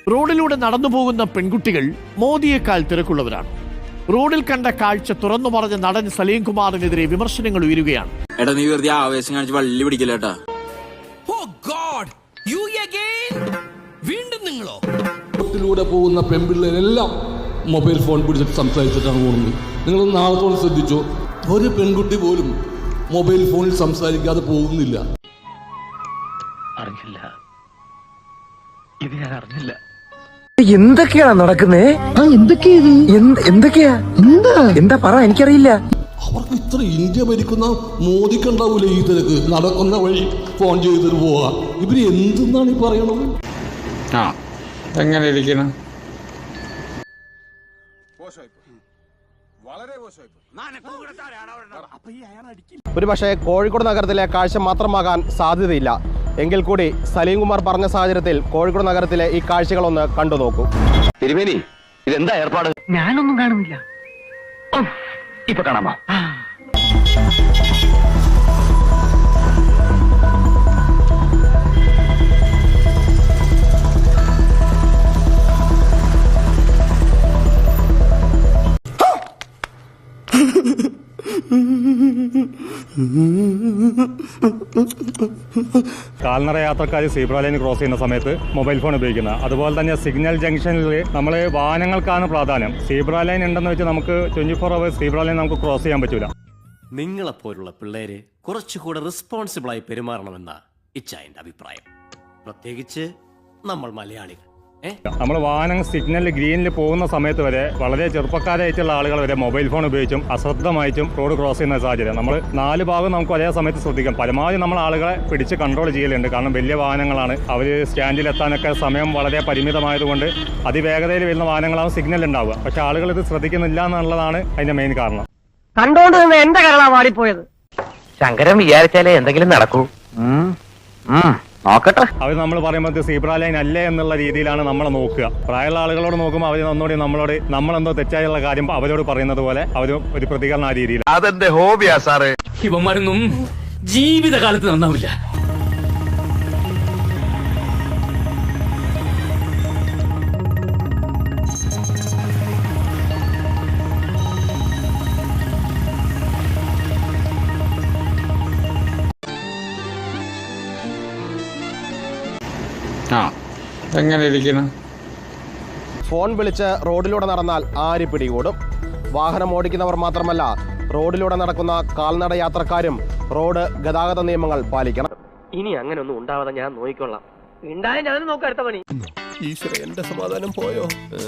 റോഡിലൂടെ നടന്നു പോകുന്ന പെൺകുട്ടികൾ മോദിയേക്കാൾ തിരക്കുള്ളവരാണ്. റോഡിൽ കണ്ട കാഴ്ച തുറന്നു പറഞ്ഞ നടൻ സലീം കുമാറിനെതിരെ വിമർശനങ്ങൾ ഉയരുകയാണ്. എടാ നീ വെറുതെ ആവേശം കാണിച്ച് വള്ളി പിടിക്കില്ലേട്ടാ. വീണ്ടും നിങ്ങളോ? റോഡിലൂടെ പോകുന്ന പെൺപിള്ളേരെല്ലാം മൊബൈൽ ഫോൺ പിടിച്ചിട്ട് സംസാരിച്ചിട്ടാണ് പോകുന്നത്. നിങ്ങൾ നാളത്തോളം ശ്രദ്ധിച്ചോ, ഒരു പെൺകുട്ടി പോലും മൊബൈൽ ഫോണിൽ സംസാരിക്കാതെ പോകുന്നില്ല. അറിഞ്ഞില്ല, ഇത് ഞാൻ അറിഞ്ഞില്ല. എന്തൊക്കെയാണ് നടക്കുന്നേ? എന്തൊക്കെയാ എന്താ പറ, എനിക്കറിയില്ല. അവർക്ക് ഇത്ര ഇന്ത്യ ഭരിക്കുന്ന മോദിക്കുണ്ടാവൂലേ ഈ തിരക്ക്? നടക്കുന്ന വഴി ഫോൺ ചെയ്തിട്ട് പോവാ. ഇവര് എന്തെന്നാണ് ഈ പറയണത്? എങ്ങനെ ഇരിക്കണം? ഒരു പക്ഷേ കോഴിക്കോട് നഗരത്തിലെ കാഴ്ച മാത്രമാകാൻ സാധ്യതയില്ല. എങ്കിൽ കൂടി സലീം കുമാർ പറഞ്ഞ സാഹചര്യത്തിൽ കോഴിക്കോട് നഗരത്തിലെ ഈ കാഴ്ചകളൊന്ന് കണ്ടു നോക്കൂ. തിരുമേനി, ഇതെന്താ ഏർപ്പാട്? ഞാനൊന്നും കാണുന്നില്ല. ഇപ്പൊ കാണാമോ? കാൽനട യാത്രക്കാർ സീബ്ര ലൈൻ ക്രോസ് ചെയ്യുന്ന സമയത്ത് മൊബൈൽ ഫോൺ ഉപയോഗിക്കുന്നത്. അതുപോലെ തന്നെ സിഗ്നൽ ജംഗ്ഷനിൽ നമ്മൾ വാഹനങ്ങൾക്കാണ് പ്രാധാന്യം. സീബ്ര ലൈൻ ഉണ്ടെന്ന് വെച്ച് നമുക്ക് 24 hours സീബ്ര ലൈൻ നമുക്ക് ക്രോസ് ചെയ്യാൻ പറ്റൂല. നിങ്ങളെപ്പോലുള്ള പിള്ളേര് കുറച്ചുകൂടെ റെസ്പോൺസിബിളായി പെരുമാറണമെന്ന ഇച്ഛായന്റെ അഭിപ്രായം, പ്രത്യേകിച്ച് നമ്മൾ മലയാളികൾ. നമ്മൾ വാഹനം സിഗ്നൽ ഗ്രീനിൽ പോകുന്ന സമയത്ത് വരെ വളരെ ചെറുപ്പക്കാരായിട്ടുള്ള ആളുകൾ വരെ മൊബൈൽ ഫോൺ ഉപയോഗിച്ചും അശ്രദ്ധമായിട്ടും റോഡ് ക്രോസ് ചെയ്യുന്ന സാഹചര്യം. നമ്മൾ 4 ഭാഗം നമുക്ക് ഒരേ സമയത്ത് ശ്രദ്ധിക്കാം. പരമാവധി നമ്മൾ ആളുകളെ പിടിച്ച് കൺട്രോൾ ചെയ്യലുണ്ട്. കാരണം വലിയ വാഹനങ്ങളാണ്, അവർ സ്റ്റാൻഡിലെത്താനൊക്കെ സമയം വളരെ പരിമിതമായതുകൊണ്ട് അതിവേഗതയിൽ വരുന്ന വാഹനങ്ങളാണ് സിഗ്നൽ ഉണ്ടാവുക. പക്ഷെ ആളുകൾ ഇത് ശ്രദ്ധിക്കുന്നില്ല എന്നുള്ളതാണ് അതിന്റെ മെയിൻ കാരണം. കണ്ടോണ്ട് നിന്ന് എന്റെ കരളാ വാടിപ്പോയത്. ശങ്കരൻ വിചാരിച്ചാലേ എന്തെങ്കിലും നടക്കൂ. നോക്കട്ടെ. അവർ നമ്മൾ പറയുമ്പോൾ സീബ്ര ലൈൻ അല്ലേ എന്നുള്ള രീതിയിലാണ് നമ്മളെ നോക്കുക. പ്രായമുള്ള ആളുകളോട് നോക്കുമ്പോൾ അവർ ഒന്നുകൂടി നമ്മളെന്തോ തെറ്റായുള്ള കാര്യം അവരോട് പറയുന്നത് പോലെ അവർ ഒരു പ്രതികരണം ആ രീതിയിൽ. അതെന്റെ ഹോബിയാ സാറേ. ഇവന്മാരൊന്നും ജീവിതകാലത്ത് നന്നാവില്ല. എങ്ങനെ ഇരിക്കണം? ഫോൺ വിളിച്ച് റോഡിലൂടെ നടന്നാൽ ആര് പിടികൂടും? വാഹനം ഓടിക്കുന്നവർ മാത്രമല്ല, റോഡിലൂടെ നടക്കുന്ന കാൽനട യാത്രക്കാരും റോഡ് ഗതാഗത നിയമങ്ങൾ പാലിക്കണം. ഇനി അങ്ങനെ ഒന്നും ഉണ്ടാവാതെ ഞാൻ നോക്കിക്കൊള്ളാം. ഉണ്ടായ ഞാനും നോക്കാം അടുത്ത പണി. ഈശ്വര, എന്റെ സമാധാനം പോയോ?